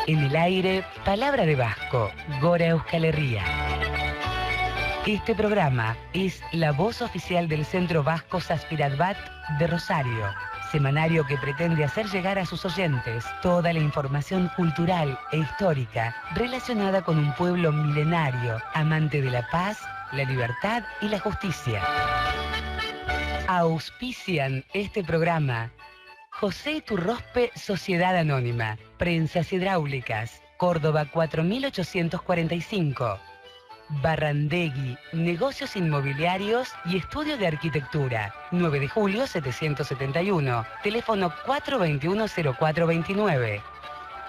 En el aire, palabra de vasco, Gora Euskal Herria. Este programa es la voz oficial del Centro Vasco Zazpirat Bat de Rosario, semanario que pretende hacer llegar a sus oyentes toda la información cultural e histórica relacionada con un pueblo milenario, amante de la paz, la libertad y la justicia. Auspician este programa José Iturrospe Sociedad Anónima, Prensas Hidráulicas, Córdoba 4845. Barrandegui, Negocios Inmobiliarios y Estudio de Arquitectura, 9 de julio 771, teléfono 421-0429.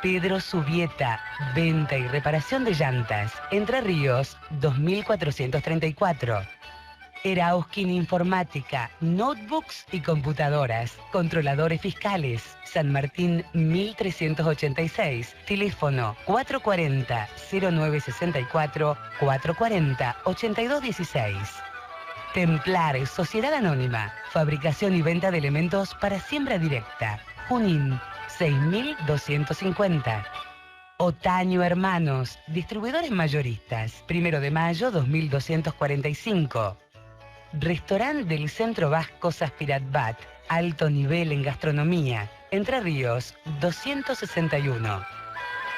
Pedro Subieta, venta y reparación de llantas, Entre Ríos, 2434. Erauskin Informática, notebooks y computadoras, controladores fiscales, San Martín 1386, teléfono 440-0964, 440-8216. Templar, Sociedad Anónima, fabricación y venta de elementos para siembra directa, Junín 6250. Otaño Hermanos, distribuidores mayoristas, 1 de mayo 2245. Restaurante del Centro Vasco Zazpirat Bat, alto nivel en gastronomía, Entre Ríos 261.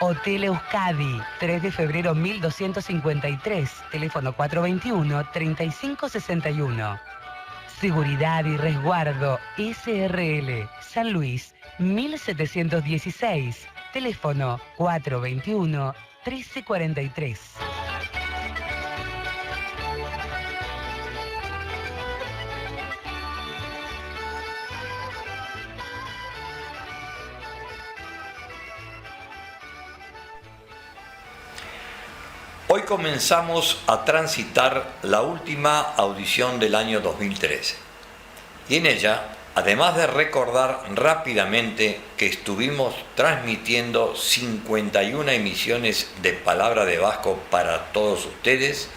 Hotel Euskadi, 3 de febrero 1253, teléfono 421-3561. Seguridad y Resguardo SRL, San Luis 1716, teléfono 421-1343. Hoy comenzamos a transitar la última audición del año 2013 y en ella, además de recordar rápidamente que estuvimos transmitiendo 51 emisiones de Palabra de Vasco para todos ustedes,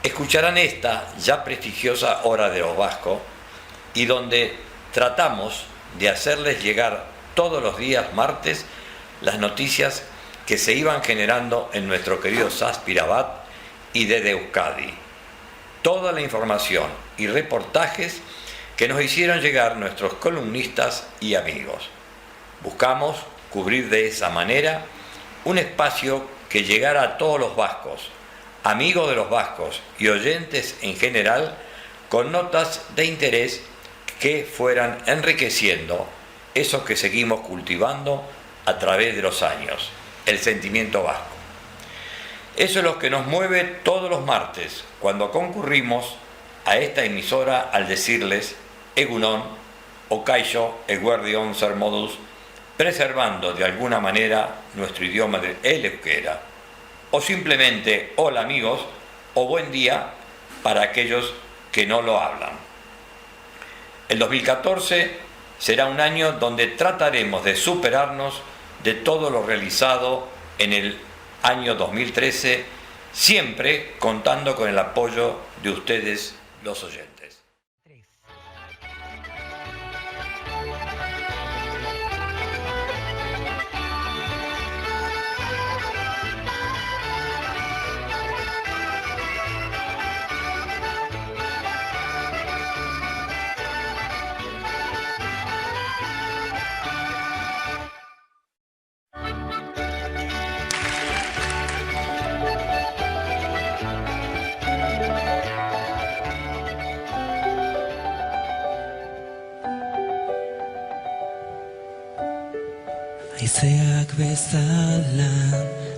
escucharán esta ya prestigiosa Hora de los Vascos y donde tratamos de hacerles llegar todos los días martes las noticias que se iban generando en nuestro querido Zazpirat Bat y desde Euskadi. Toda la información y reportajes que nos hicieron llegar nuestros columnistas y amigos. Buscamos cubrir de esa manera un espacio que llegara a todos los vascos, amigos de los vascos y oyentes en general, con notas de interés que fueran enriqueciendo eso que seguimos cultivando a través de los años, el sentimiento vasco. Eso es lo que nos mueve todos los martes cuando concurrimos a esta emisora al decirles Egunon o Kaixo Eguerdion Zer Modus, preservando de alguna manera nuestro idioma del euskera, o simplemente hola amigos o buen día para aquellos que no lo hablan. El 2014 será un año donde trataremos de superarnos de todo lo realizado en el año 2013, siempre contando con el apoyo de ustedes, los oyentes. Haizeak bezala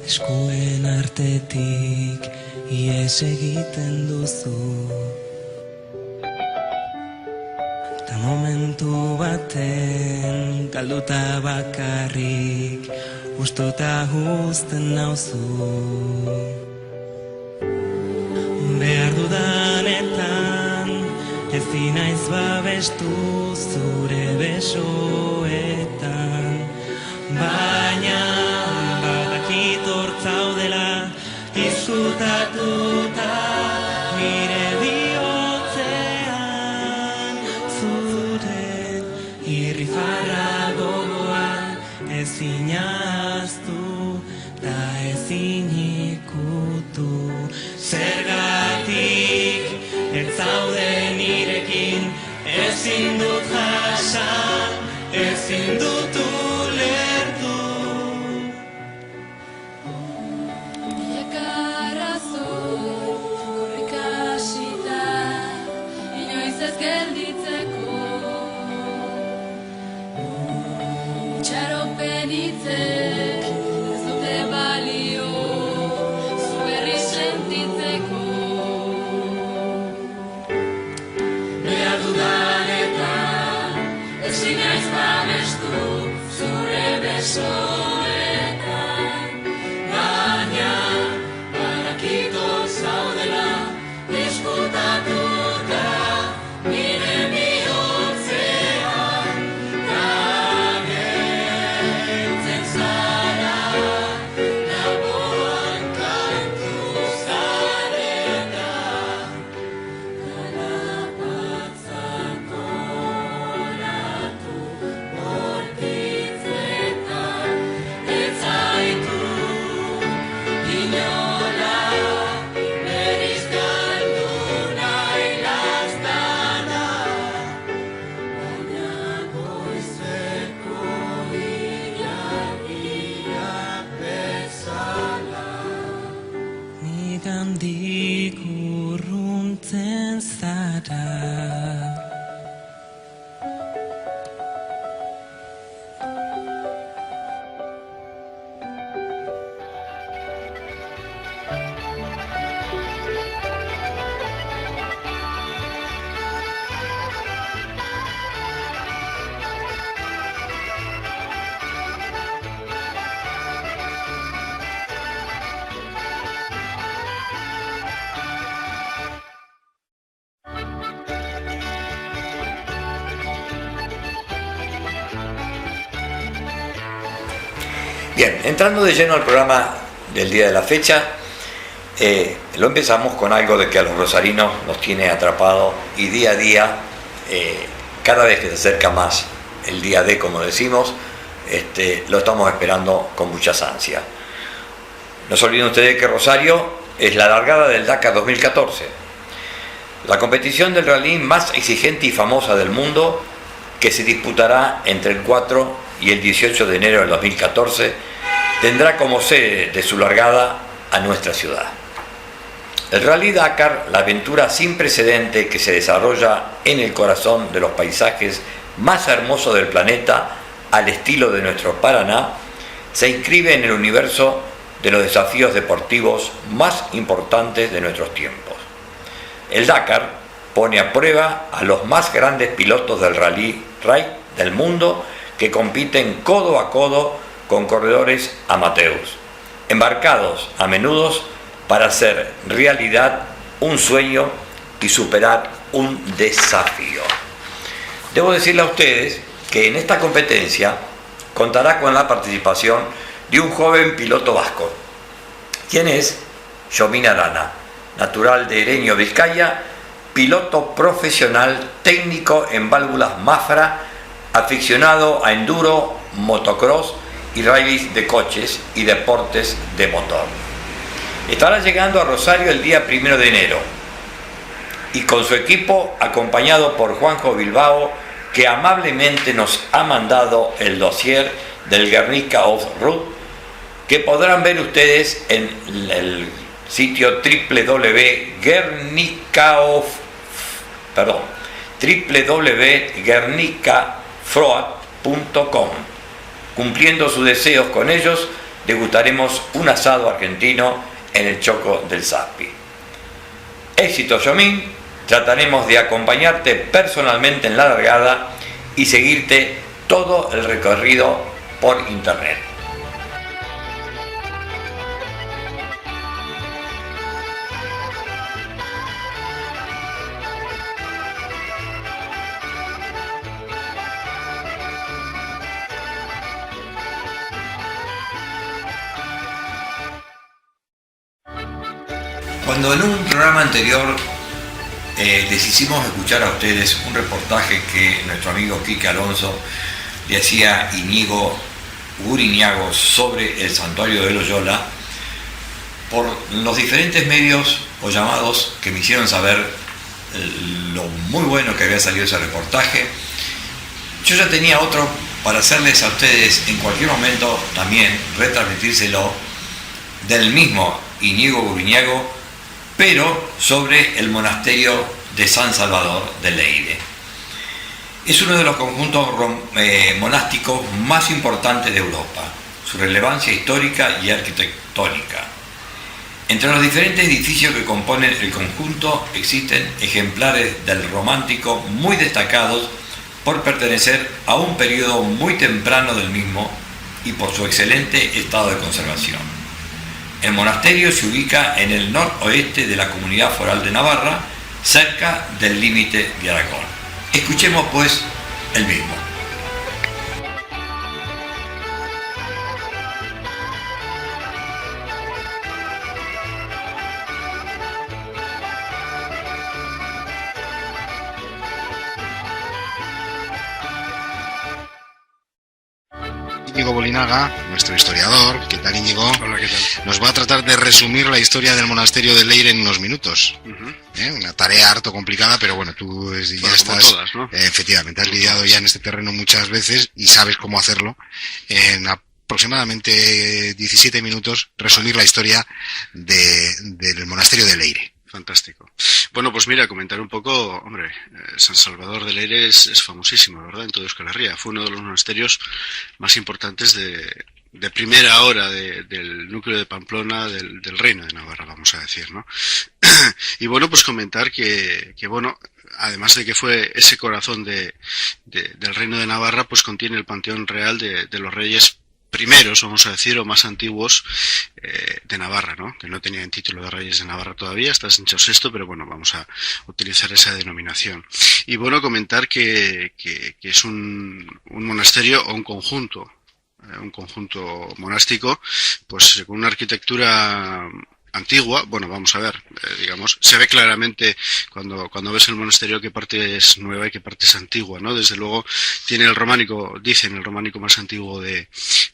eskuen artetik ies egiten duzu, eta momentu baten galduta bakarrik ustuta uzten nauzu. Behar dudanetan ezin naiz babestu zure besoetan, baina badakit hor zaudela izkutatuta nire bihotzean, zure irrifarra gogoan ezin ahaztu. ezin ikutu. Zergatik ez zaude nirekin, ezin dut jasan, ezin dut ulertu. Milaka arrazoi, korrika hasita, inoiz ez gelditzeko. Itxaropen hitzek ez dute balio, zu berri sentitzeko. Behar dudanetan, ezin naiz babestu, zure besoetan. Baina, badakit hor zaudela, diskutatuta, nire bihotzean. Agertzen zara, laboan kantu zareta. Galapatzak oratu, bortitzetan, ez zaitu inola, berriz galdu nahi laztana. Baina goizeko ilargiak bezala, nigandik urruntzen zara. Bien, entrando de lleno al programa del día de la fecha, lo empezamos con algo de que a los rosarinos nos tiene atrapados y día a día, cada vez que se acerca más el día D, como decimos, lo estamos esperando con muchas ansias. No se olviden ustedes que Rosario es la largada del Dakar 2014, la competición del rally más exigente y famosa del mundo, que se disputará entre el 4 y el 18 de enero del 2014, tendrá como sede de su largada a nuestra ciudad. El Rally Dakar, la aventura sin precedente que se desarrolla en el corazón de los paisajes más hermosos del planeta, al estilo de nuestro Paraná, se inscribe en el universo de los desafíos deportivos más importantes de nuestros tiempos. El Dakar pone a prueba a los más grandes pilotos del rally del mundo, que compiten codo a codo con corredores amateurs, embarcados a menudo para hacer realidad un sueño y superar un desafío. Debo decirle a ustedes que en esta competencia contará con la participación de un joven piloto vasco, quien es Yomin Arana, natural de Ereño, Vizcaya, piloto profesional técnico en válvulas Mafra, aficionado a enduro, motocross y rallies de coches y deportes de motor. Estará llegando a Rosario el día 1 de enero y con su equipo, acompañado por Juanjo Bilbao, que amablemente nos ha mandado el dossier del Guernica Off-Road, que podrán ver ustedes en el sitio www.guernicafroad.com. Cumpliendo sus deseos con ellos, degustaremos un asado argentino en el Choco del Zazpi. Éxito, Yomin. Trataremos de acompañarte personalmente en la largada y seguirte todo el recorrido por internet. Cuando en un programa anterior les hicimos escuchar a ustedes un reportaje que nuestro amigo Quique Alonso le hacía Íñigo Guriñago sobre el santuario de Loyola, por los diferentes medios o llamados que me hicieron saber lo muy bueno que había salido ese reportaje. Yo ya tenía otro para hacerles a ustedes en cualquier momento también, retransmitírselo, del mismo Íñigo Guriniago, pero sobre el monasterio de San Salvador de Leyre. Es uno de los conjuntos monásticos más importantes de Europa, su relevancia histórica y arquitectónica. Entre los diferentes edificios que componen el conjunto existen ejemplares del románico muy destacados por pertenecer a un periodo muy temprano del mismo y por su excelente estado de conservación. El monasterio se ubica en el noroeste de la Comunidad Foral de Navarra, cerca del límite de Aragón. Escuchemos pues el mismo. Íñigo Bolinaga, nuestro historiador. ¿Qué tal, Íñigo? Hola, ¿qué tal? Nos va a tratar de resumir la historia del monasterio de Leyre en unos minutos. Una tarea harto complicada, pero bueno, tú ya estás, todas, ¿no? Efectivamente, has lidiado ya en este terreno muchas veces y sabes cómo hacerlo. En aproximadamente 17 minutos, resumir la historia del monasterio de Leyre. Fantástico. Bueno, pues mira, comentar un poco, hombre, San Salvador de Leyre es famosísimo, ¿verdad? En toda Euskal Herria. Fue uno de los monasterios más importantes de primera hora del núcleo de Pamplona, del Reino de Navarra, vamos a decir, ¿no? Y bueno, pues comentar que bueno, además de que fue ese corazón del Reino de Navarra, pues contiene el panteón real de los reyes primeros, vamos a decir, o más antiguos de Navarra, ¿no? Que no tenían título de reyes de Navarra todavía, hasta Sancho VI, pero bueno, vamos a utilizar esa denominación. Y bueno, comentar que es un monasterio o un conjunto monástico, pues con una arquitectura antigua. Bueno, vamos a ver, digamos, se ve claramente cuando ves el monasterio qué parte es nueva y qué parte es antigua, ¿no? Desde luego tiene el románico más antiguo de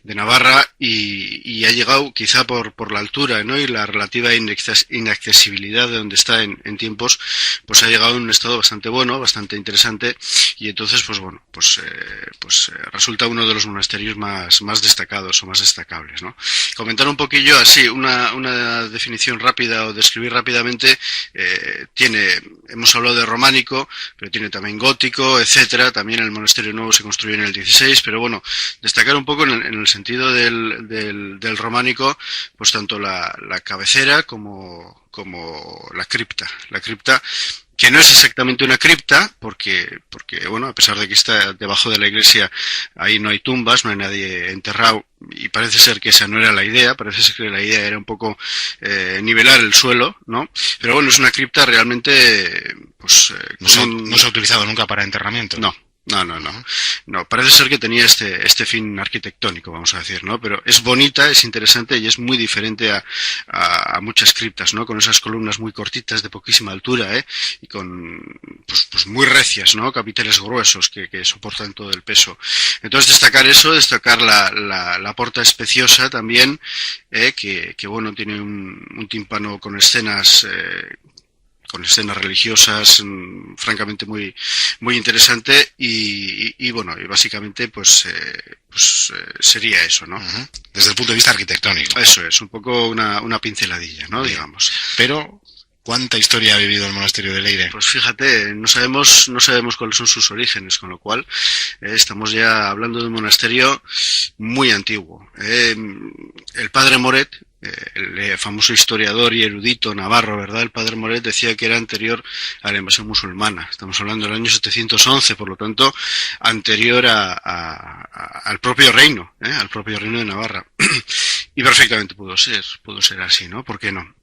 Navarra y ha llegado quizá por la altura, ¿no? Y la relativa inaccesibilidad de donde está en tiempos, pues ha llegado en un estado bastante bueno, bastante interesante, y entonces pues bueno, resulta uno de los monasterios más destacados o más destacables, ¿no? Comentar un poquillo así, una definición rápida o describir rápidamente, hemos hablado de románico, pero tiene también gótico, etcétera. También el monasterio nuevo se construyó en el 16, pero bueno, destacar un poco en el sentido del románico, pues tanto la cabecera como la cripta. La cripta, que no es exactamente una cripta, porque bueno, a pesar de que está debajo de la iglesia, ahí no hay tumbas, no hay nadie enterrado, y parece ser que esa no era la idea, parece ser que la idea era un poco nivelar el suelo, ¿no? Pero bueno, es una cripta realmente, pues... No se ha utilizado nunca para enterramiento. No, parece ser que tenía este fin arquitectónico, vamos a decir, ¿no? Pero es bonita, es interesante y es muy diferente a muchas criptas, ¿no? Con esas columnas muy cortitas, de poquísima altura, y con, pues muy recias, ¿no? Capiteles gruesos que soportan todo el peso. Entonces destacar la porta especiosa también, que bueno, tiene un tímpano con escenas religiosas, francamente muy interesante, y bueno, y básicamente pues sería eso, ¿no? Desde el punto de vista arquitectónico. Eso es, un poco una pinceladilla, ¿no? Bien. Digamos. Pero ¿cuánta historia ha vivido el monasterio de Leyre? Pues fíjate, no sabemos cuáles son sus orígenes, con lo cual estamos ya hablando de un monasterio muy antiguo. El padre Moret, el famoso historiador y erudito navarro, ¿verdad? El padre Moret decía que era anterior a la invasión musulmana. Estamos hablando del año 711, por lo tanto, anterior al propio reino, al propio reino de Navarra. Y perfectamente pudo ser así, ¿no? ¿Por qué no?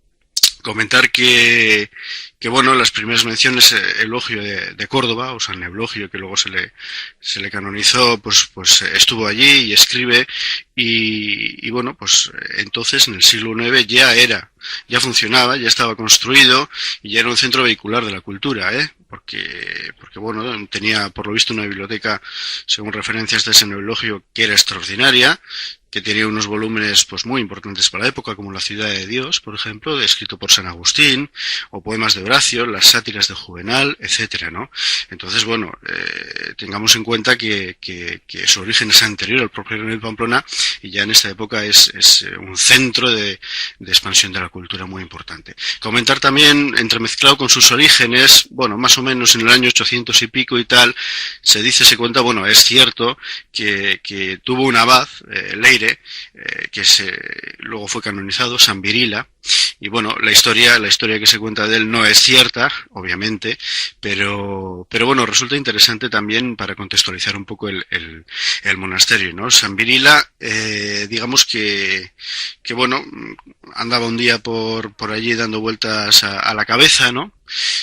Comentar que que bueno, las primeras menciones, Eulogio de Córdoba, o San Eulogio, que luego se le canonizó, pues estuvo allí y escribe, y bueno, pues entonces en el siglo IX ya funcionaba, ya estaba construido y ya era un centro vehicular de la cultura, porque bueno, tenía por lo visto una biblioteca, según referencias de San Eulogio, que era extraordinaria, que tenía unos volúmenes pues muy importantes para la época, como La ciudad de Dios, por ejemplo, escrito por San Agustín, o poemas de Horacio, las sátiras de Juvenal, etcétera, ¿no? Entonces, bueno, tengamos en cuenta que su origen es anterior al propio Reino de Pamplona, y ya en esta época es un centro de expansión de la cultura muy importante. Comentar también, entremezclado con sus orígenes, bueno, más o menos en el año 800 y pico y tal, se cuenta, bueno, es cierto que tuvo un abad, Leire, que luego fue canonizado, San Virila, y bueno, la historia que se cuenta de él no es cierta, obviamente, pero bueno, resulta interesante también para contextualizar un poco el monasterio, ¿no? San Virila, digamos que bueno, andaba un día por allí dando vueltas a la cabeza, ¿no?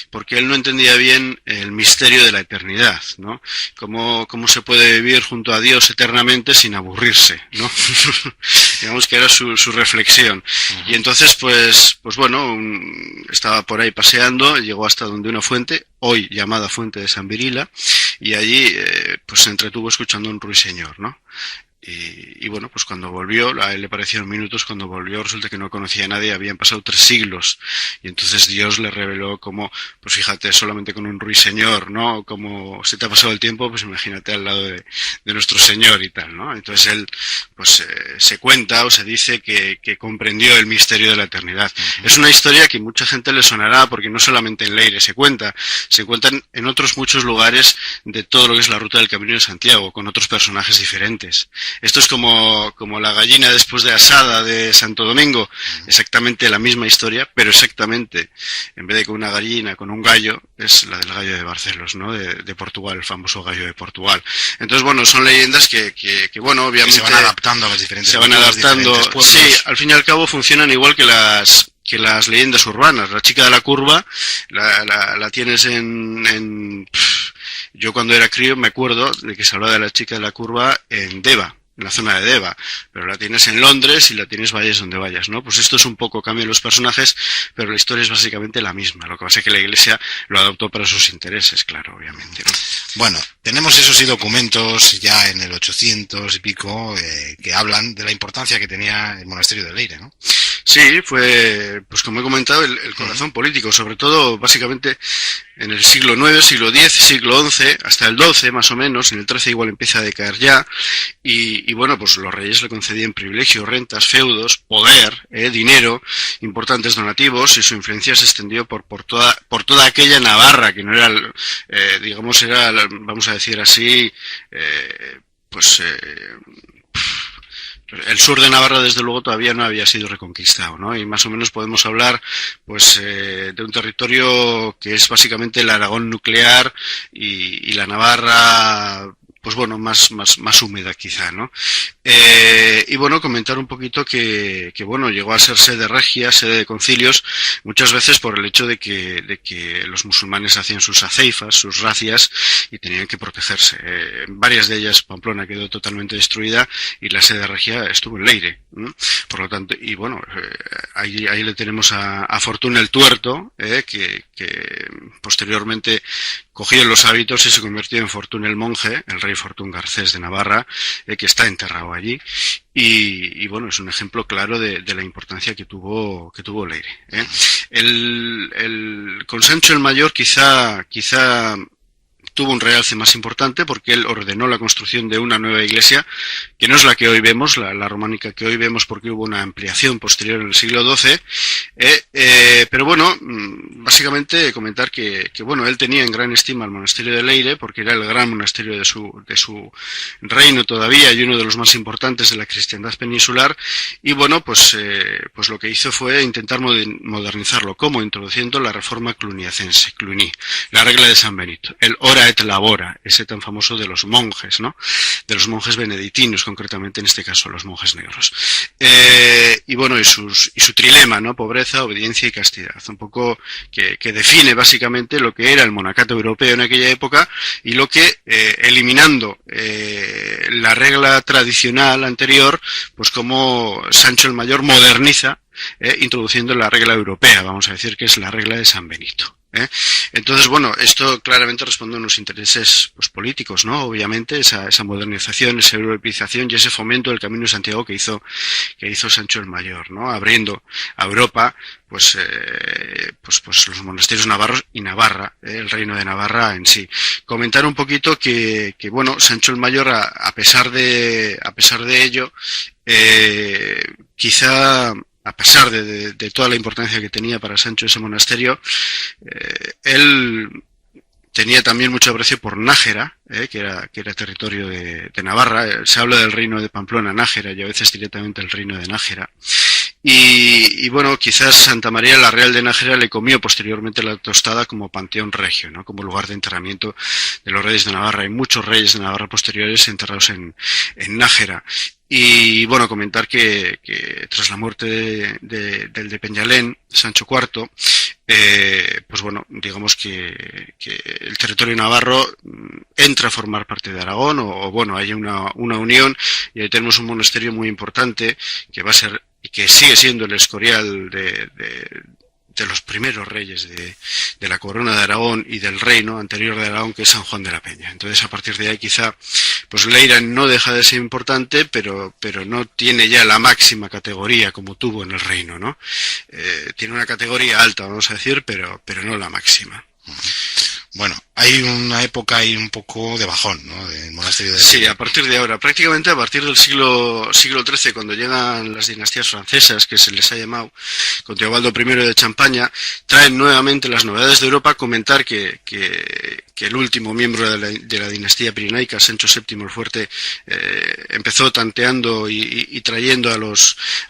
Porque él no entendía bien el misterio de la eternidad, ¿no? Cómo se puede vivir junto a Dios eternamente sin aburrirse, ¿no? Digamos que era su reflexión. Y entonces, pues bueno, estaba por ahí paseando, llegó hasta donde una fuente, hoy llamada Fuente de San Virila, y allí pues se entretuvo escuchando un ruiseñor, ¿no? Y bueno, pues cuando volvió, a él le parecieron minutos, cuando volvió resulta que no conocía a nadie, habían pasado 3 siglos, y entonces Dios le reveló como, pues fíjate, solamente con un ruiseñor, ¿no? Como se te ha pasado el tiempo, pues imagínate al lado de nuestro Señor y tal, ¿no? Entonces él, pues se cuenta o se dice que comprendió el misterio de la eternidad. Es una historia que mucha gente le sonará, porque no solamente en Leire se cuentan en otros muchos lugares de todo lo que es la ruta del Camino de Santiago, con otros personajes diferentes. Esto es como la gallina después de asada de Santo Domingo, exactamente la misma historia, pero exactamente, en vez de con una gallina, con un gallo, es la del gallo de Barcelos, ¿no? De Portugal, el famoso gallo de Portugal. Entonces, bueno, son leyendas que bueno, obviamente... Que se van adaptando a los diferentes... Se van adaptando, sí, al fin y al cabo funcionan igual que las leyendas urbanas. La chica de la curva, la tienes yo cuando era crío me acuerdo de que se hablaba de la chica de la curva en Deva, en la zona de Deva, pero la tienes en Londres y la tienes vayas donde vayas, ¿no? Pues esto es un poco cambio en los personajes, pero la historia es básicamente la misma. Lo que pasa es que la Iglesia lo adoptó para sus intereses, claro, obviamente, ¿no? Bueno, tenemos esos sí documentos ya en el 800 y pico que hablan de la importancia que tenía el monasterio de Leire, ¿no? Sí, fue, pues como he comentado, el corazón político, sobre todo, básicamente, en el siglo IX, siglo X, siglo XI, hasta el XII más o menos, en el XIII igual empieza a decaer ya, y bueno, pues los reyes le concedían privilegios, rentas, feudos, poder, dinero, importantes donativos, y su influencia se extendió por toda aquella Navarra, que no era, digamos, era, vamos a decir así, el sur de Navarra, desde luego, todavía no había sido reconquistado, ¿no? Y más o menos podemos hablar, pues, de un territorio que es básicamente el Aragón nuclear y la Navarra, pues bueno, más húmeda quizá, ¿no? Y bueno, comentar un poquito que bueno, llegó a ser sede regia, sede de concilios, muchas veces por el hecho de que los musulmanes hacían sus aceifas, sus racias, y tenían que protegerse. Varias de ellas, Pamplona quedó totalmente destruida, y la sede regia estuvo en Leire, ¿no? Por lo tanto, y bueno, ahí le tenemos a Fortuna el Tuerto, que posteriormente cogió los hábitos y se convirtió en Fortuna el Monje, el rey Fortún Garcés de Navarra, que está enterrado allí, y bueno, es un ejemplo claro de la importancia que tuvo Leire, con Sancho el Mayor quizá tuvo un realce más importante, porque él ordenó la construcción de una nueva iglesia, que no es la que hoy vemos, la románica que hoy vemos, porque hubo una ampliación posterior en el siglo XII, pero bueno, básicamente comentar que bueno, él tenía en gran estima el monasterio de Leire, porque era el gran monasterio de su reino todavía, y uno de los más importantes de la cristiandad peninsular, y bueno, pues lo que hizo fue intentar modernizarlo, como introduciendo la reforma cluniacense, Cluny, la regla de San Benito, el ora Ora et labora, ese tan famoso de los monjes, ¿no? De los monjes benedictinos, concretamente en este caso los monjes negros. Y bueno, y su trilema, ¿no? Pobreza, obediencia y castidad. Un poco que define básicamente lo que era el monacato europeo en aquella época y lo que, eliminando la regla tradicional anterior, pues como Sancho el Mayor moderniza, introduciendo la regla europea, vamos a decir que es la regla de San Benito. Entonces, bueno, esto claramente responde a unos intereses pues políticos, ¿no? Obviamente, esa modernización, esa europeización y ese fomento del Camino de Santiago que hizo Sancho el Mayor, ¿no? Abriendo a Europa, pues los monasterios navarros y Navarra, el reino de Navarra en sí. Comentar un poquito que bueno, Sancho el Mayor, a pesar de ello, quizá, a pesar de toda la importancia que tenía para Sancho ese monasterio, él tenía también mucho aprecio por Nájera, que era territorio de Navarra. Se habla del reino de Pamplona, Nájera, y a veces directamente el reino de Nájera. Y bueno, quizás Santa María la Real de Nájera le comió posteriormente la tostada como panteón regio, ¿no? Como lugar de enterramiento de los reyes de Navarra. Hay muchos reyes de Navarra posteriores enterrados en Nájera. Y bueno, comentar que tras la muerte del de Peñalén, Sancho IV, pues bueno, digamos que el territorio navarro entra a formar parte de Aragón, o bueno, hay una unión, y ahí tenemos un monasterio muy importante que va a ser, y que sigue siendo el Escorial de los primeros reyes de la corona de Aragón y del reino anterior de Aragón, que es San Juan de la Peña. Entonces, a partir de ahí quizá, pues Leira no deja de ser importante, pero no tiene ya la máxima categoría como tuvo en el reino, ¿no? Tiene una categoría alta, vamos a decir, pero no la máxima. Bueno, hay una época ahí un poco de bajón, ¿no? Del monasterio de... Sí, a partir de ahora, prácticamente a partir del siglo XIII, cuando llegan las dinastías francesas, que se les ha llamado, con Teobaldo I de Champaña, traen nuevamente las novedades de Europa. Comentar que el último miembro de la dinastía pirenaica, Sancho VII el Fuerte, empezó tanteando y trayendo a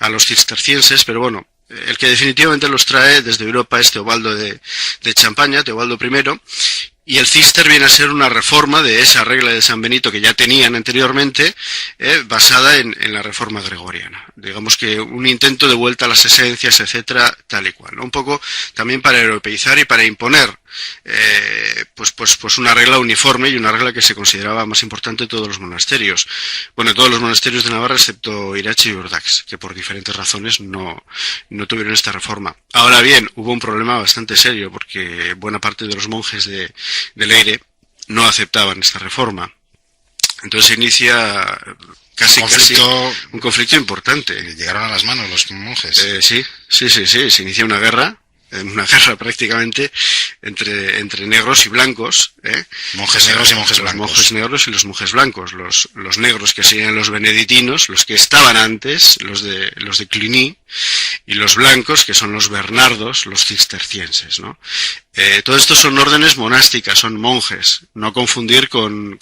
los cistercienses, pero bueno, el que definitivamente los trae desde Europa es Teobaldo de Champaña, Teobaldo I, y el cister viene a ser una reforma de esa regla de San Benito que ya tenían anteriormente, basada en la reforma gregoriana. Digamos que un intento de vuelta a las esencias, etcétera, tal y cual, ¿no? Un poco también para europeizar y para imponer pues una regla uniforme, y una regla que se consideraba más importante en todos los monasterios. Bueno, todos los monasterios de Navarra, excepto Irache y Urdax, que por diferentes razones no tuvieron esta reforma. Ahora bien, hubo un problema bastante serio, porque buena parte de los monjes de Leire no aceptaban esta reforma. Entonces se inicia casi un conflicto importante. Llegaron a las manos los monjes. Sí, se inicia una guerra prácticamente entre negros y blancos, monjes negros y monjes blancos. Los monjes negros y los monjes blancos. Los negros, que serían los benedictinos, los que estaban antes, los de Cluny, y los blancos, que son los bernardos, los cistercienses, ¿no? Todos estos son órdenes monásticas, son monjes, no confundir con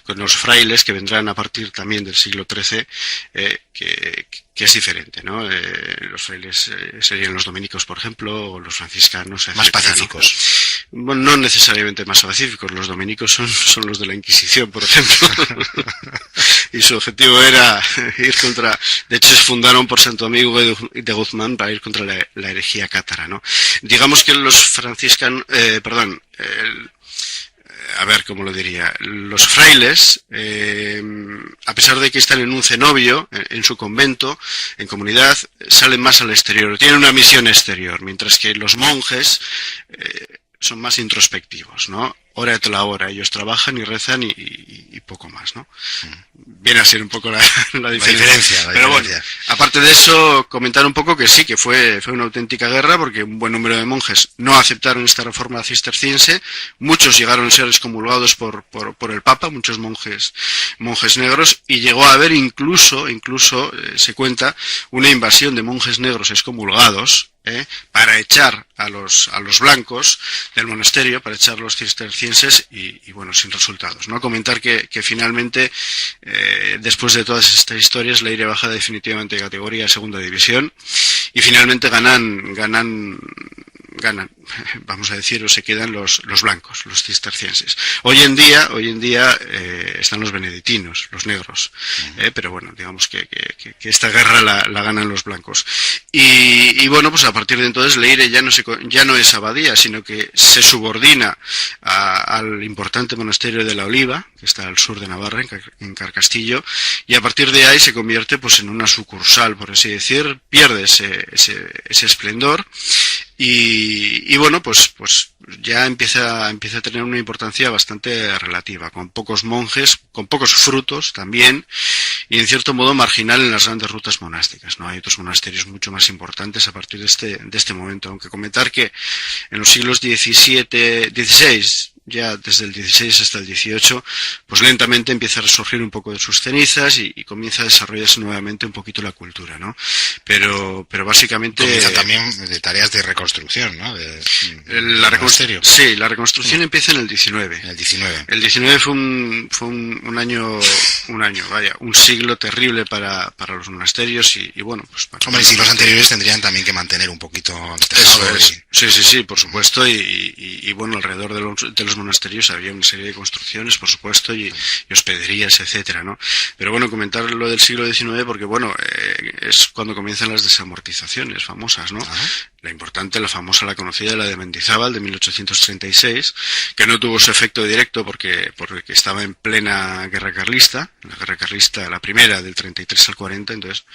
los frailes, que vendrán a partir también del siglo XIII, que es diferente, ¿no? Los frailes serían los dominicos, por ejemplo, o los franciscanos, más pacíficos. Bueno, no necesariamente más pacíficos. Los dominicos son los de la Inquisición, por ejemplo. Y su objetivo era ir contra... De hecho, se fundaron por Santo Amigo de Guzmán para ir contra la herejía cátara, ¿no? Digamos que los franciscanos... a ver, ¿cómo lo diría? Los frailes, a pesar de que están en un cenobio, en su convento, en comunidad, salen más al exterior, tienen una misión exterior, mientras que los monjes son más introspectivos, ¿no? Hora et la hora, ellos trabajan y rezan y poco más, ¿no? Viene a ser un poco la diferencia. Pero bueno, aparte de eso, comentar un poco que sí, que fue una auténtica guerra, porque un buen número de monjes no aceptaron esta reforma cisterciense. Muchos llegaron a ser excomulgados por el Papa, muchos monjes negros, y llegó a haber incluso se cuenta, una invasión de monjes negros excomulgados, para echar a los blancos del monasterio, para echar a los cistercienses, y bueno, sin resultados, ¿no? Comentar que finalmente, después de todas estas historias, Leire baja definitivamente de categoría a segunda división, y finalmente ganan ganan, vamos a decir, o se quedan los blancos, los cistercienses. Hoy en día están los benedictinos, los negros, pero bueno, digamos que esta guerra la ganan los blancos. Y bueno, pues a partir de entonces Leire ya no es abadía, sino que se subordina al importante monasterio de la Oliva, que está al sur de Navarra, en Carcastillo, y a partir de ahí se convierte pues en una sucursal, por así decir, pierde ese esplendor. Y bueno, pues ya empieza a tener una importancia bastante relativa, con pocos monjes, con pocos frutos también, y en cierto modo marginal en las grandes rutas monásticas, ¿no? Hay otros monasterios mucho más importantes a partir de este momento, aunque comentar que en los siglos XVI, ya desde el 16 hasta el 18, pues lentamente empieza a resurgir un poco de sus cenizas y comienza a desarrollarse nuevamente un poquito la cultura, ¿no? Pero básicamente... Comienza también de tareas de reconstrucción, ¿no? La reconstrucción empieza en el 19. En el 19. El 19 fue un año, un siglo terrible para los monasterios y bueno, pues... Hombre, siglos anteriores tendrían también que mantener un poquito tejado. Sí, por supuesto, y bueno, alrededor de los monasterios había una serie de construcciones, por supuesto, y hospederías, etcétera, ¿no? Pero bueno, comentar lo del siglo XIX porque bueno, es cuando comienzan las desamortizaciones famosas, ¿no? Ajá. La famosa, la conocida, la de Mendizábal de 1836, que no tuvo su efecto directo porque estaba en plena guerra carlista, la primera del 33 al 40, entonces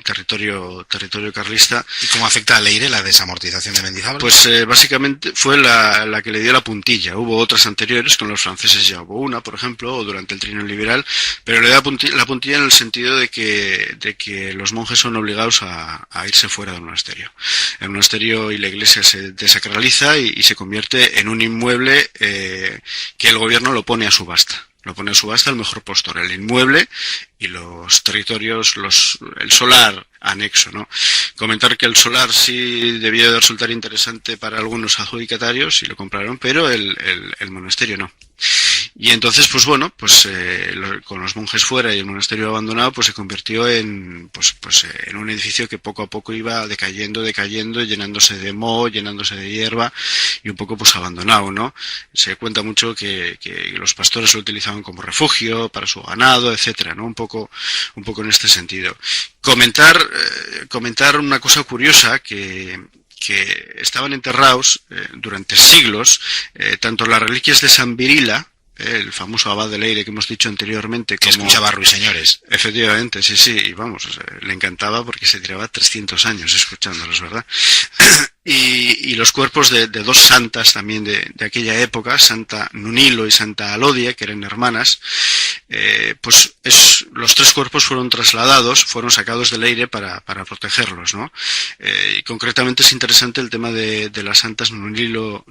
territorio carlista. ¿Y cómo afecta a Leire la desamortización de Mendizábal? Pues básicamente fue la que le dio la puntilla. Hubo otras anteriores, con los franceses ya hubo una, por ejemplo, o durante el Trienio Liberal, pero le da la puntilla en el sentido de que los monjes son obligados a irse fuera del monasterio. El monasterio y la iglesia se desacraliza y se convierte en un inmueble que el gobierno lo pone a subasta. Lo pone a subasta el mejor postor, el inmueble y los territorios, el solar anexo, ¿no? Comentar que el solar sí debía de resultar interesante para algunos adjudicatarios y lo compraron, pero el monasterio no. Y entonces, pues bueno, pues con los monjes fuera y el monasterio abandonado, pues se convirtió en un edificio que poco a poco iba decayendo, llenándose de moho, llenándose de hierba y un poco pues abandonado, ¿no? Se cuenta mucho que los pastores lo utilizaban como refugio para su ganado, etcétera, ¿no? Un poco en este sentido. Comentar una cosa curiosa que estaban enterrados durante siglos, tanto las reliquias de San Virila, el famoso abad de Leire que hemos dicho anteriormente, que escuchaba ruiseñores. Efectivamente, sí, y vamos, le encantaba porque se tiraba 300 años escuchándolos, ¿verdad? Y los cuerpos de dos santas también de aquella época, Santa Nunilo y Santa Alodia, que eran hermanas, los tres cuerpos fueron sacados del aire para protegerlos, ¿no? Y concretamente es interesante el tema de las santas Nunilo,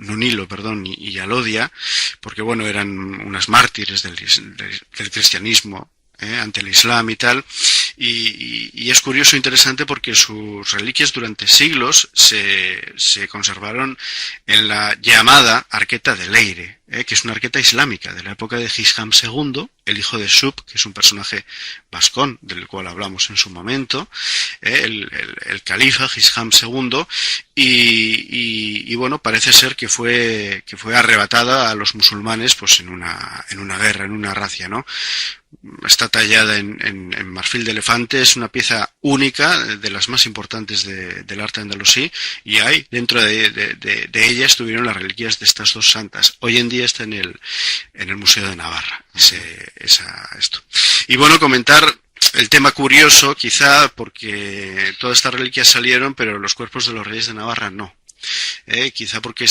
y Alodia, porque bueno, eran unas mártires del cristianismo, ante el Islam y tal, y es curioso e interesante porque sus reliquias durante siglos se conservaron en la llamada Arqueta de Leire, que es una arqueta islámica de la época de Hisham II, el hijo de Shub, que es un personaje vascón del cual hablamos en su momento, el califa Hisham II, y bueno, parece ser que fue arrebatada a los musulmanes pues en una guerra, en una racia, ¿no? Está tallada en marfil de elefante, es una pieza única, de las más importantes del arte andalusí, y hay dentro de ella estuvieron las reliquias de estas dos santas. Hoy en día está en el Museo de Navarra, esto. Y bueno, comentar el tema curioso, quizá, porque todas estas reliquias salieron, pero los cuerpos de los reyes de Navarra no. Quizá porque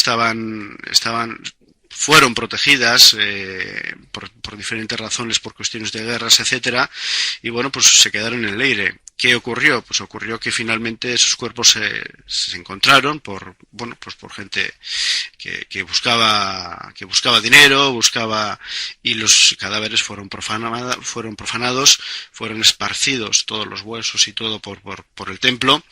fueron protegidas por diferentes razones, por cuestiones de guerras, etcétera, y bueno, pues se quedaron en Leire. ¿Qué ocurrió? Pues ocurrió que finalmente esos cuerpos se encontraron por gente que buscaba dinero, y los cadáveres fueron profanados, fueron esparcidos todos los huesos y todo por el templo,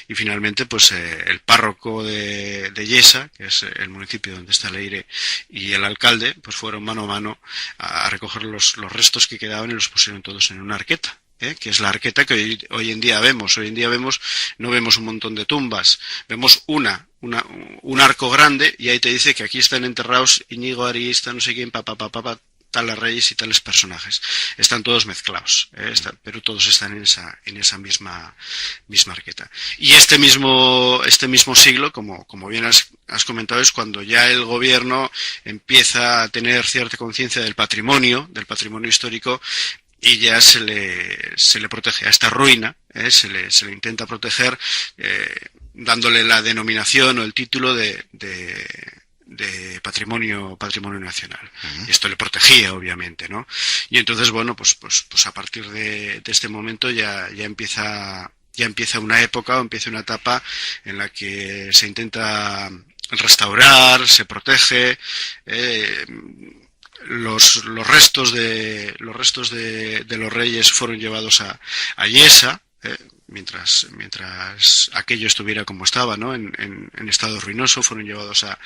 y finalmente pues el párroco de Yesa, que es el municipio donde está Leire, y el alcalde pues fueron mano a mano a recoger los restos que quedaban y los pusieron todos en una arqueta. que es la arqueta que hoy en día vemos. Hoy en día no vemos un montón de tumbas, vemos un arco grande y ahí te dice que aquí están enterrados Íñigo, Arista, no sé quién, tales reyes y tales personajes. Están todos mezclados, pero todos están en esa misma arqueta. Y este mismo siglo, como bien has comentado, es cuando ya el gobierno empieza a tener cierta conciencia del patrimonio histórico, y ya se le protege a esta ruina, se le intenta proteger dándole la denominación o el título de patrimonio nacional. Y esto le protegía, obviamente, ¿no? Y entonces, bueno, pues a partir de este momento ya empieza una época, o empieza una etapa en la que se intenta restaurar, se protege, los restos de los reyes fueron llevados a Yesa, mientras aquello estuviera como estaba, ¿no? En estado ruinoso, fueron llevados a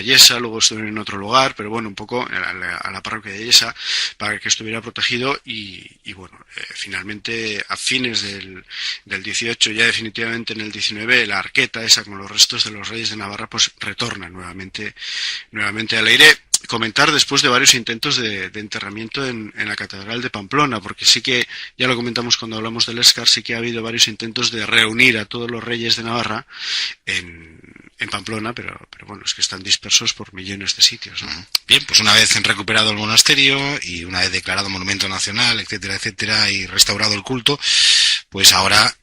Yesa, luego estuvieron en otro lugar, pero bueno, un poco a la parroquia de Yesa, para que estuviera protegido, y bueno, finalmente a fines del 18, ya definitivamente en el 19, la arqueta esa con los restos de los reyes de Navarra pues retorna nuevamente al aire. Comentar después de varios intentos de enterramiento en la Catedral de Pamplona, porque sí que, ya lo comentamos cuando hablamos del Escar, sí que ha habido varios intentos de reunir a todos los reyes de Navarra en Pamplona, pero bueno, es que están dispersos por millones de sitios, ¿no? Bien, pues una vez recuperado el monasterio y una vez declarado monumento nacional, etcétera, y restaurado el culto, pues ahora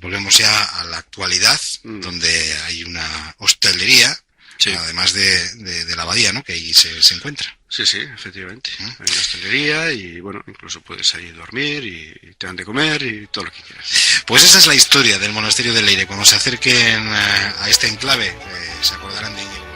volvemos ya a la actualidad, donde hay una hostelería, sí, además de la abadía, ¿no? Que ahí se encuentra. Sí, efectivamente. Hay una hostelería y, bueno, incluso puedes ahí dormir y te dan de comer y todo lo que quieras. Pues esa es la historia del monasterio de Leire. Cuando se acerquen a este enclave, se acordarán de Íñigo.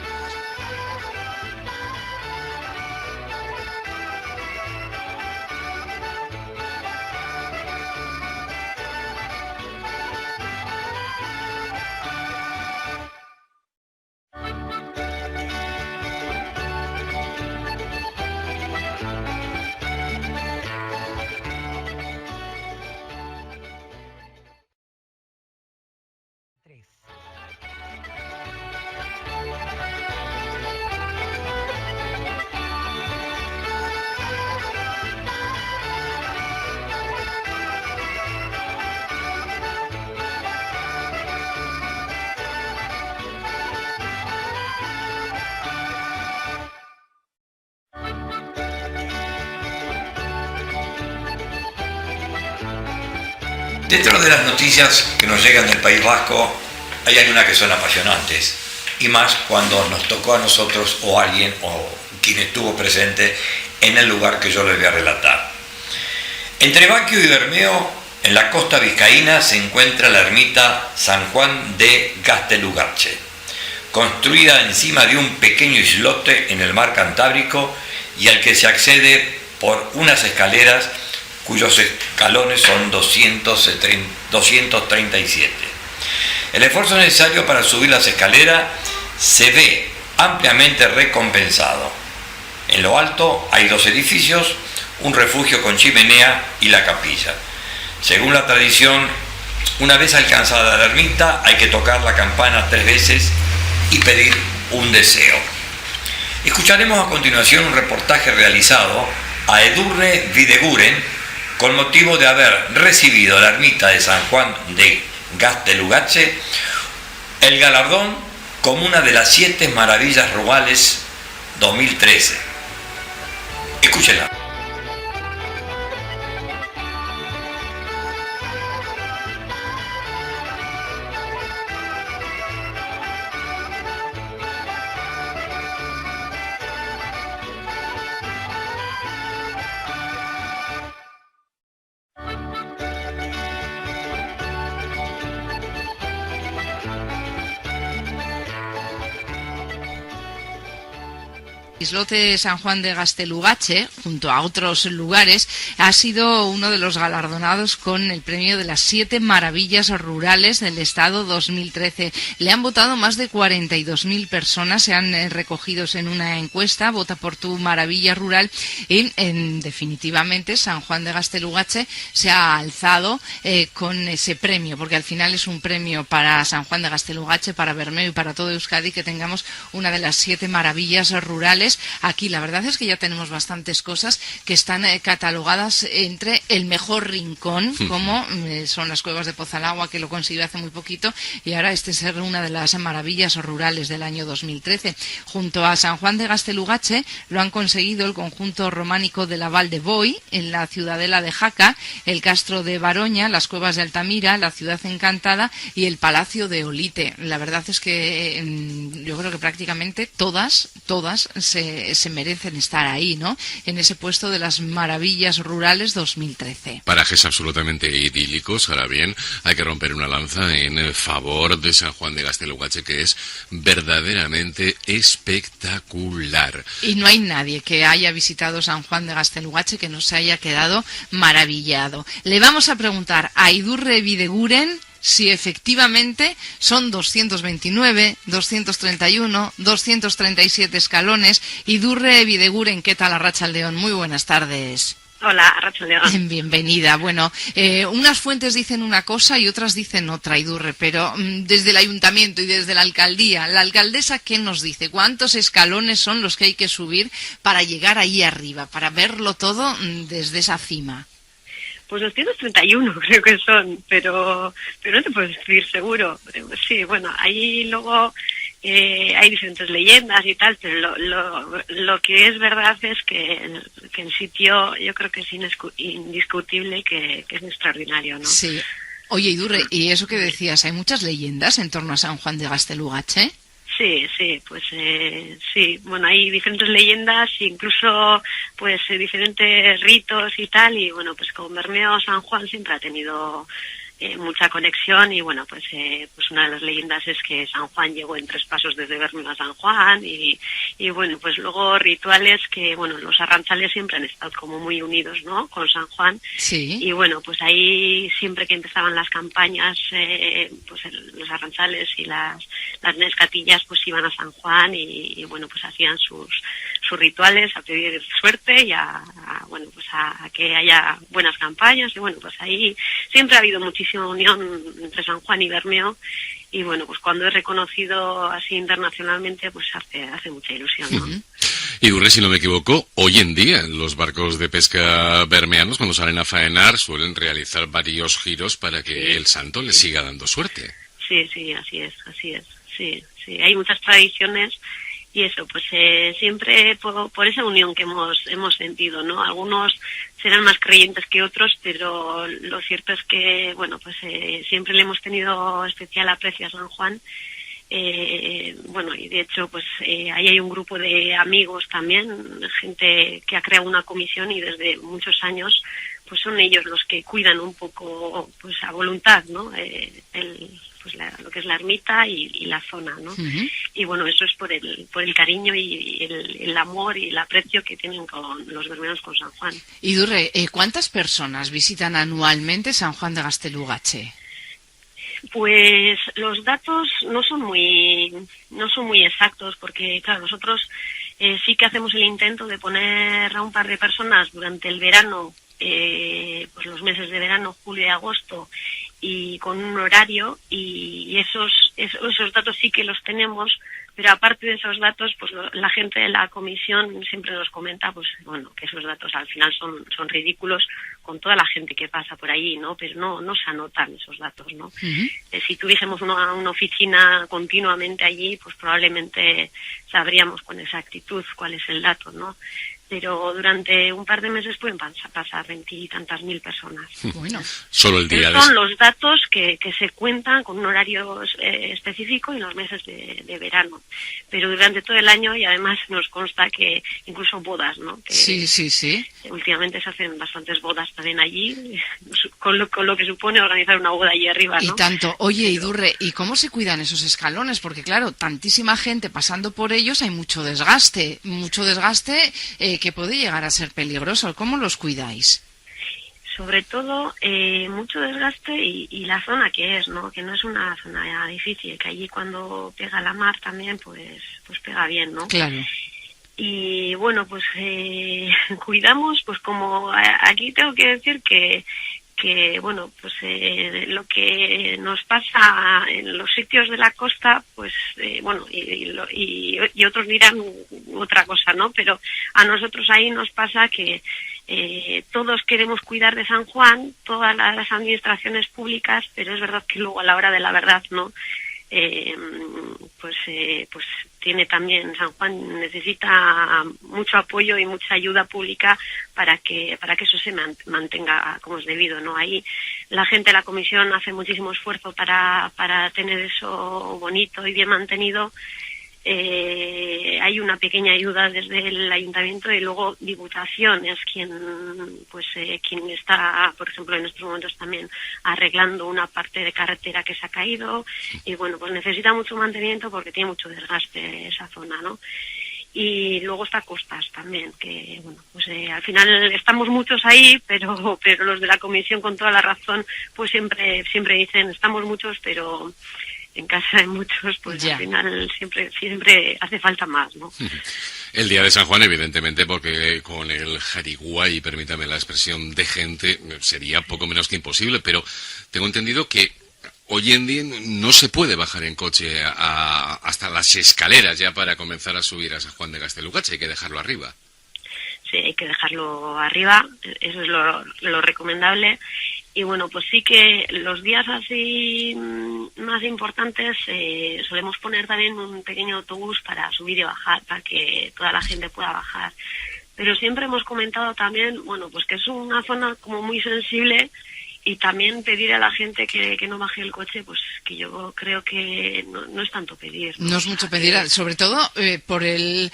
Dentro de las noticias que nos llegan del País Vasco, hay algunas que son apasionantes, y más cuando nos tocó a nosotros o alguien o quien estuvo presente en el lugar que yo les voy a relatar. Entre Baquio y Bermeo, en la costa vizcaína, se encuentra la ermita San Juan de Gaztelugatxe, construida encima de un pequeño islote en el mar Cantábrico y al que se accede por unas escaleras cuyos escalones son 237. El esfuerzo necesario para subir las escaleras se ve ampliamente recompensado. En lo alto hay 2 edificios, un refugio con chimenea y la capilla. Según la tradición, una vez alcanzada la ermita hay que tocar la campana 3 veces y pedir un deseo. Escucharemos a continuación un reportaje realizado a Edurne Videguren con motivo de haber recibido la ermita de San Juan de Gaztelugatxe el galardón como una de las 7 maravillas rurales 2013. Escúchenla. islote San Juan de Gaztelugatxe, junto a otros lugares, ha sido uno de los galardonados con el premio de las 7 maravillas rurales del Estado 2013. Le han votado más de 42.000 personas, se han recogidos en una encuesta, Vota por tu maravilla rural, y definitivamente San Juan de Gaztelugatxe se ha alzado con ese premio, porque al final es un premio para San Juan de Gaztelugatxe, para Bermeo y para todo Euskadi, que tengamos una de las 7 maravillas rurales. Aquí la verdad es que ya tenemos bastantes cosas que están catalogadas entre el mejor rincón, como son las cuevas de Pozalagua, que lo consiguió hace muy poquito, y ahora este es una de las maravillas rurales del año 2013. Junto a San Juan de Gaztelugatxe lo han conseguido el conjunto románico de la Val de Boi, en la ciudadela de Jaca, el castro de Baroña, las cuevas de Altamira, la ciudad encantada y el palacio de Olite. La verdad es que yo creo que prácticamente todas se merecen estar ahí, ¿no? En ese puesto de las maravillas rurales 2013. Parajes absolutamente idílicos. Ahora bien, hay que romper una lanza en favor de San Juan de Gaztelugatxe, que es verdaderamente espectacular. Y no hay nadie que haya visitado San Juan de Gaztelugatxe que no se haya quedado maravillado. Le vamos a preguntar a Idurre Bideguren si efectivamente son 229, 231, 237 escalones. Idurre Bideguren, ¿qué tal, Arratsaldeon? Muy buenas tardes. Hola, Arratsaldeon. Bienvenida. Bueno, unas fuentes dicen una cosa y otras dicen otra, Idurre, pero desde el ayuntamiento y desde la alcaldía, la alcaldesa, ¿qué nos dice? ¿Cuántos escalones son los que hay que subir para llegar ahí arriba, para verlo todo desde esa cima? Pues 231 creo que son, pero no te puedo decir seguro. Sí, bueno, ahí luego hay diferentes leyendas y tal, pero lo que es verdad es que el sitio yo creo que es indiscutible, que es extraordinario, ¿no? Sí. Oye, Idurre, ¿y eso que decías? ¿Hay muchas leyendas en torno a San Juan de Gaztelugatxe? Sí, pues sí, bueno, hay diferentes leyendas, incluso pues diferentes ritos y tal, y bueno, pues con Bermeo San Juan siempre ha tenido mucha conexión, y bueno, pues una de las leyendas es que San Juan llegó en 3 pasos desde Bermeo a San Juan, y bueno, pues luego rituales que, bueno, los arrantzales siempre han estado como muy unidos, ¿no?, con San Juan. Sí. Y bueno, pues ahí siempre que empezaban las campañas, pues los arrantzales y las nescatillas pues iban a San Juan y bueno, pues hacían sus rituales a pedir suerte y a que haya buenas campañas, y bueno, pues ahí siempre ha habido muchísima unión entre San Juan y Bermeo, y bueno, pues cuando es reconocido así internacionalmente, pues hace mucha ilusión, ¿no? Idurre, si no me equivoco, hoy en día los barcos de pesca bermeanos, cuando salen a faenar, suelen realizar varios giros para que el santo les siga dando suerte. Sí, así es. Sí, hay muchas tradiciones. Y eso, pues siempre por esa unión que hemos sentido, ¿no? Algunos serán más creyentes que otros, pero lo cierto es que, bueno, pues siempre le hemos tenido especial aprecio a San Juan. Bueno, y de hecho, pues ahí hay un grupo de amigos también, gente que ha creado una comisión, y desde muchos años pues son ellos los que cuidan un poco, pues a voluntad, ¿no?, lo que es la ermita y la zona, ¿no? Uh-huh. Y bueno, eso es por el cariño y el amor y el aprecio que tienen con los bermeanos con San Juan. Idurre, ¿cuántas personas visitan anualmente San Juan de Gaztelugatxe? Pues los datos no son muy exactos, porque claro, nosotros sí que hacemos el intento de poner a un par de personas durante el verano, pues los meses de verano, julio y agosto, y con un horario, y esos datos sí que los tenemos, pero aparte de esos datos, pues la gente de la comisión siempre nos comenta, pues bueno, que esos datos al final son ridículos con toda la gente que pasa por ahí, ¿no? Pero no se anotan esos datos, ¿no? Uh-huh. Si tuviésemos una oficina continuamente allí, pues probablemente sabríamos con exactitud cuál es el dato, ¿no? pero durante un par de meses pueden pasar 20 y tantas mil personas. Bueno, Solo el día Estos son los datos que se cuentan con un horario específico en los meses de verano, pero durante todo el año, y además nos consta que incluso bodas, ¿no? Que sí. últimamente se hacen bastantes bodas también allí, con lo que supone organizar una boda allí arriba, ¿no? Y tanto. Oye, Idurre, ¿y cómo se cuidan esos escalones? Porque claro, tantísima gente pasando por ellos, hay mucho desgaste que puede llegar a ser peligroso. ¿Cómo los cuidáis? Sobre todo, mucho desgaste y la zona que es, ¿no? Que no es una zona difícil, que allí cuando pega la mar también, pues pega bien, ¿no? Claro. Y bueno, pues cuidamos, pues como aquí tengo que decir que bueno, pues lo que nos pasa en los sitios de la costa, pues bueno, y otros dirán otra cosa, ¿no? Pero a nosotros ahí nos pasa que todos queremos cuidar de San Juan, todas las administraciones públicas, pero es verdad que luego a la hora de la verdad, ¿no? Pues tiene también, San Juan necesita mucho apoyo y mucha ayuda pública para que eso se mantenga como es debido, ¿no? Ahí la gente de la comisión hace muchísimo esfuerzo para tener eso bonito y bien mantenido. Hay una pequeña ayuda desde el ayuntamiento y luego Diputación es quien está, por ejemplo, en estos momentos también arreglando una parte de carretera que se ha caído y bueno, pues necesita mucho mantenimiento porque tiene mucho desgaste esa zona, ¿no? Y luego está Costas también, que bueno, pues al final estamos muchos ahí, pero los de la comisión con toda la razón, pues siempre dicen estamos muchos, pero en casa de muchos, pues ya. Al final siempre hace falta más, ¿no? El día de San Juan, evidentemente, porque con el jariguay, permítame la expresión, de gente, sería poco menos que imposible, pero tengo entendido que hoy en día no se puede bajar en coche hasta las escaleras ya para comenzar a subir a San Juan de Gaztelugatxe, hay que dejarlo arriba. Sí, hay que dejarlo arriba, eso es lo recomendable. Y bueno, pues sí que los días así más importantes solemos poner también un pequeño autobús para subir y bajar, para que toda la gente pueda bajar. Pero siempre hemos comentado también, bueno, pues que es una zona como muy sensible y también pedir a la gente que no baje el coche, pues que yo creo que no es tanto pedir. No es mucho pedir, sobre todo por el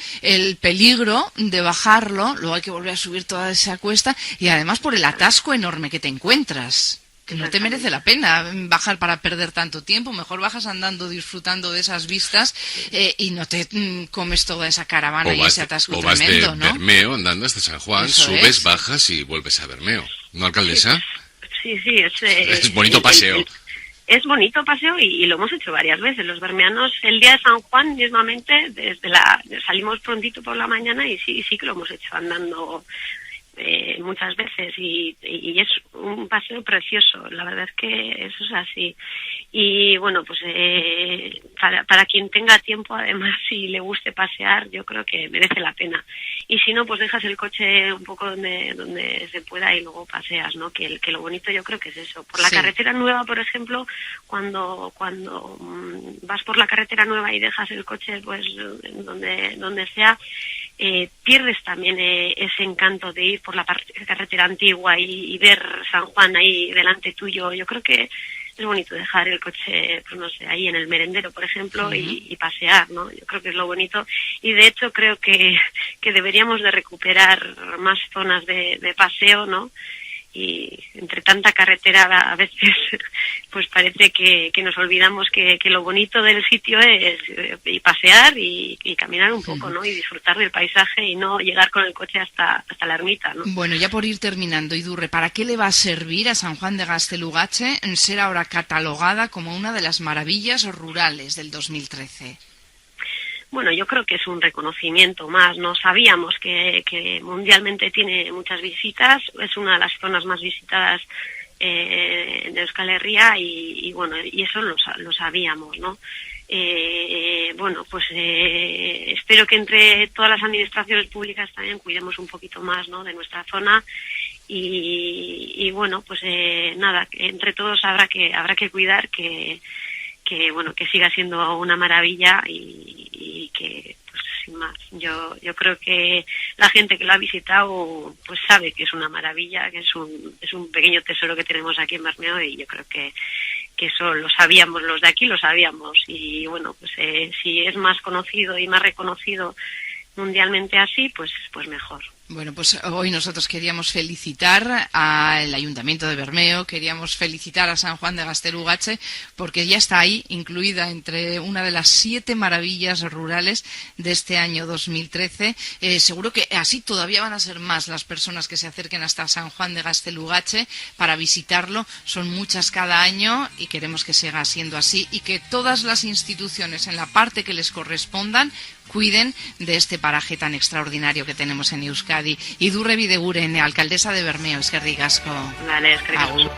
peligro de bajarlo, luego hay que volver a subir toda esa cuesta y además por el atasco enorme que te encuentras. Que no te merece la pena bajar para perder tanto tiempo, mejor bajas andando, disfrutando de esas vistas y no te comes toda esa caravana y ese atasco tremendo, ¿no? O vas de Bermeo andando hasta San Juan, Eso subes, es. Bajas y vuelves a Bermeo. ¿No, alcaldesa? Sí, Es bonito paseo. Es bonito paseo y lo hemos hecho varias veces. Los bermeanos, el día de San Juan mismamente, salimos prontito por la mañana y sí que lo hemos hecho andando muchas veces y es un paseo precioso, la verdad es que eso es así. Y bueno, pues para quien tenga tiempo, además, si le guste pasear, yo creo que merece la pena. Y si no, pues dejas el coche un poco donde se pueda y luego paseas, ¿no? Que lo bonito yo creo que es eso. Por la carretera nueva, por ejemplo, cuando vas por la carretera nueva y dejas el coche pues donde sea, pierdes también ese encanto de ir por la carretera antigua y ver San Juan ahí delante tuyo. Yo creo que es bonito dejar el coche, pues no sé, ahí en el merendero, por ejemplo, y pasear, ¿no? Yo creo que es lo bonito. Y de hecho creo que deberíamos de recuperar más zonas de paseo, ¿no? Y entre tanta carretera a veces pues parece que nos olvidamos que lo bonito del sitio es pasear y caminar un poco, ¿no? Y disfrutar del paisaje y no llegar con el coche hasta la ermita, ¿no? Bueno, ya por ir terminando, Idurre, ¿para qué le va a servir a San Juan de Gaztelugatxe en ser ahora catalogada como una de las maravillas rurales del 2013? Bueno, yo creo que es un reconocimiento más, ¿no? Sabíamos que mundialmente tiene muchas visitas, es una de las zonas más visitadas de Euskal Herria y bueno, y eso lo sabíamos, ¿no? Bueno, pues espero que entre todas las administraciones públicas también cuidemos un poquito más, ¿no? De nuestra zona y bueno, pues nada, entre todos habrá que cuidar que bueno, que siga siendo una maravilla y que pues sin más. Yo creo que la gente que lo ha visitado pues sabe que es una maravilla, que es un pequeño tesoro que tenemos aquí en Bermeo, y yo creo que eso lo sabíamos, los de aquí lo sabíamos, y bueno, pues si es más conocido y más reconocido mundialmente así, pues mejor. Bueno, pues hoy nosotros queríamos felicitar al Ayuntamiento de Bermeo, queríamos felicitar a San Juan de Gaztelugatxe, porque ya está ahí, incluida entre una de las 7 maravillas rurales de este año 2013. Seguro que así todavía van a ser más las personas que se acerquen hasta San Juan de Gaztelugatxe para visitarlo. Son muchas cada año y queremos que siga siendo así, y que todas las instituciones, en la parte que les correspondan, cuiden de este paraje tan extraordinario que tenemos en Euskadi. Idurre Bideguren, alcaldesa de Bermeo, eskerrik asko. Vale, eskerrik asko.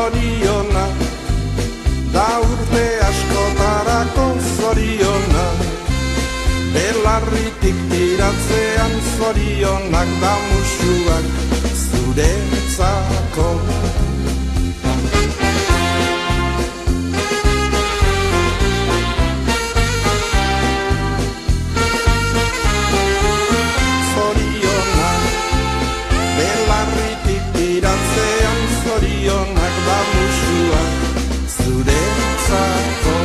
zorionak, da urte askotarako zorionak, belarritik tiratzean zorionak da musuak zuretzako. Zorionak, belarritik tiratzean zorionak da musuak zuretzako.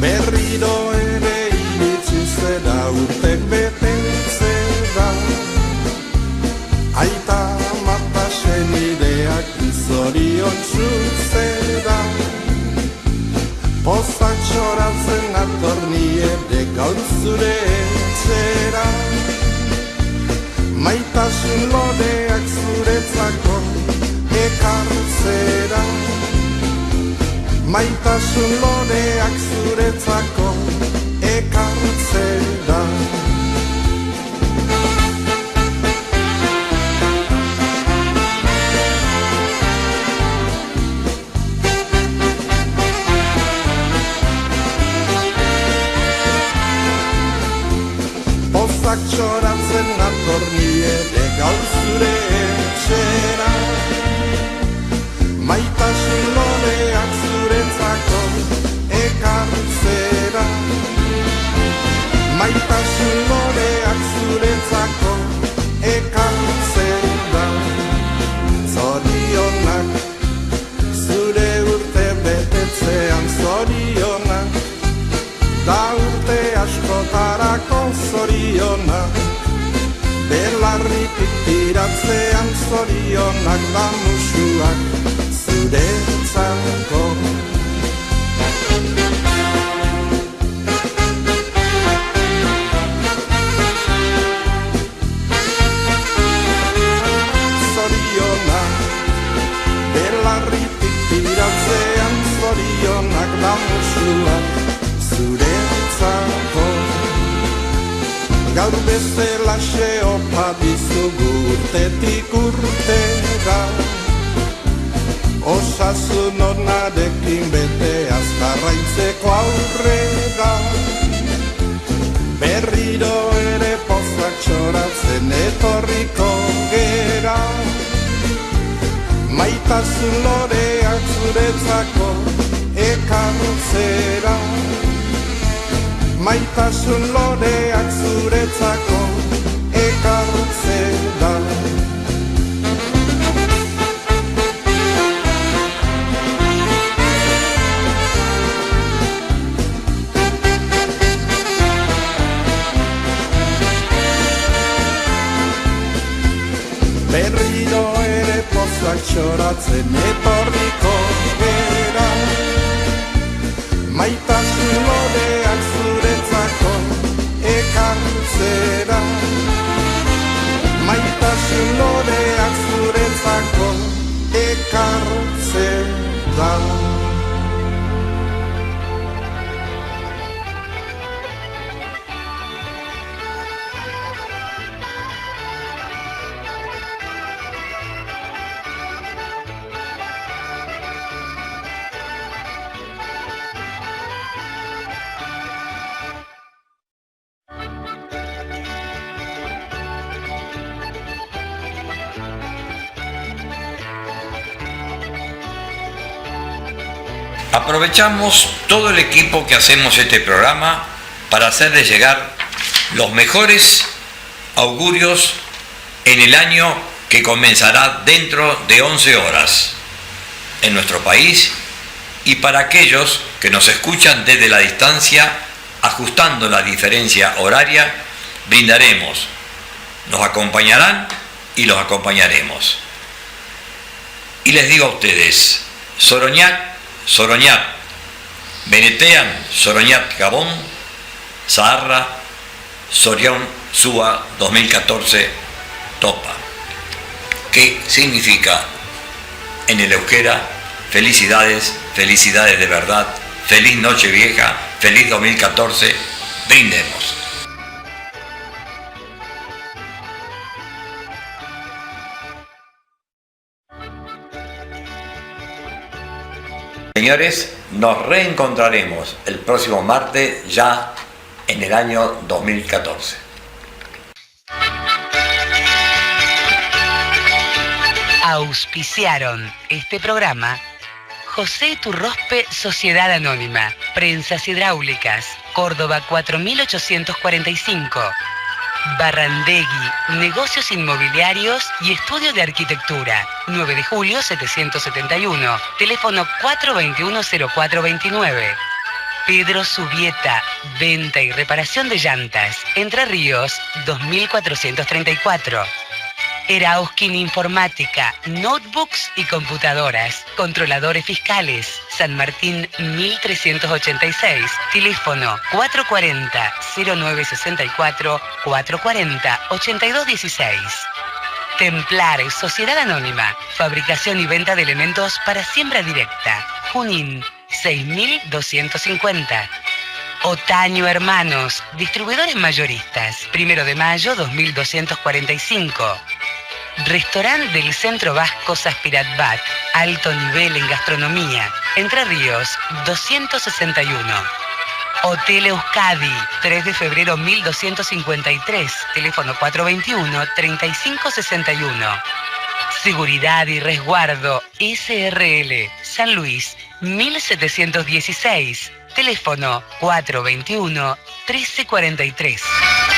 Berriro ere iritsi zera urtek betetzera, aita mata senideak zorion zuzera. Pozak txoratzen atorni ere gaur zure etxera, maitasun loreak zuretzako ekartzera. Maitasun loreak zuretzako ekartzera. Pozak txoratzen atorni ere gaur zure etxera, maitasun loreak zuretzako ekartzera. Maitasun loreak zuretzako ekartzera. Zorionak, zure urte betetzean zorionak, da urte askotarako zorionak, belarritik tiratzean zorionak da musuak zuretzako. Zorionak, belarritik tiratzean zorionak da musuak zuretzako. Gaur bezalaxe opa dizugu urtetik urtera, osasun onarekin bete azkarraitzeko aurrera. Berriro ere pozak txoratzen etorriko gera, maitasun loreak zuretzako ekartzera. Maitasun loreak zuretzako ekartzera. Berriro ere pozak txoratzen etorriko gera, maitasun loreak zuretzako ekartzera. Maitasun loreak zuretzako ekartzera. Aprovechamos todo el equipo que hacemos este programa para hacerles llegar los mejores augurios en el año que comenzará dentro de 11 horas en nuestro país, y para aquellos que nos escuchan desde la distancia, ajustando la diferencia horaria, brindaremos, nos acompañarán y los acompañaremos. Y les digo a ustedes, Soroñat, Soroñat, Benetean, Soroñat, Gabón, Saharra, Sorión, Súa 2014, Topa. ¿Qué significa en el euskera? Felicidades, felicidades de verdad, feliz Nochevieja, feliz 2014, brindemos. Señores, nos reencontraremos el próximo martes ya en el año 2014. Auspiciaron este programa José Iturrospe Sociedad Anónima, Prensas Hidráulicas, Córdoba 4845. Barrandegui, Negocios Inmobiliarios y Estudio de Arquitectura, 9 de julio 771, teléfono 421-0429. Pedro Subieta, venta y reparación de llantas, Entre Ríos 2434. Erauskin Informática, notebooks y computadoras, controladores fiscales, San Martín 1386, teléfono 440-0964, 440-8216. Templar, Sociedad Anónima, fabricación y venta de elementos para siembra directa, Junín 6250. Otaño Hermanos, distribuidores mayoristas, 1 de mayo 2245. Restaurante del Centro Vasco Saspirat Bat, alto nivel en gastronomía, Entre Ríos 261. Hotel Euskadi, 3 de febrero 1253, teléfono 421-3561. Seguridad y Resguardo, SRL, San Luis 1716, teléfono 421-1343.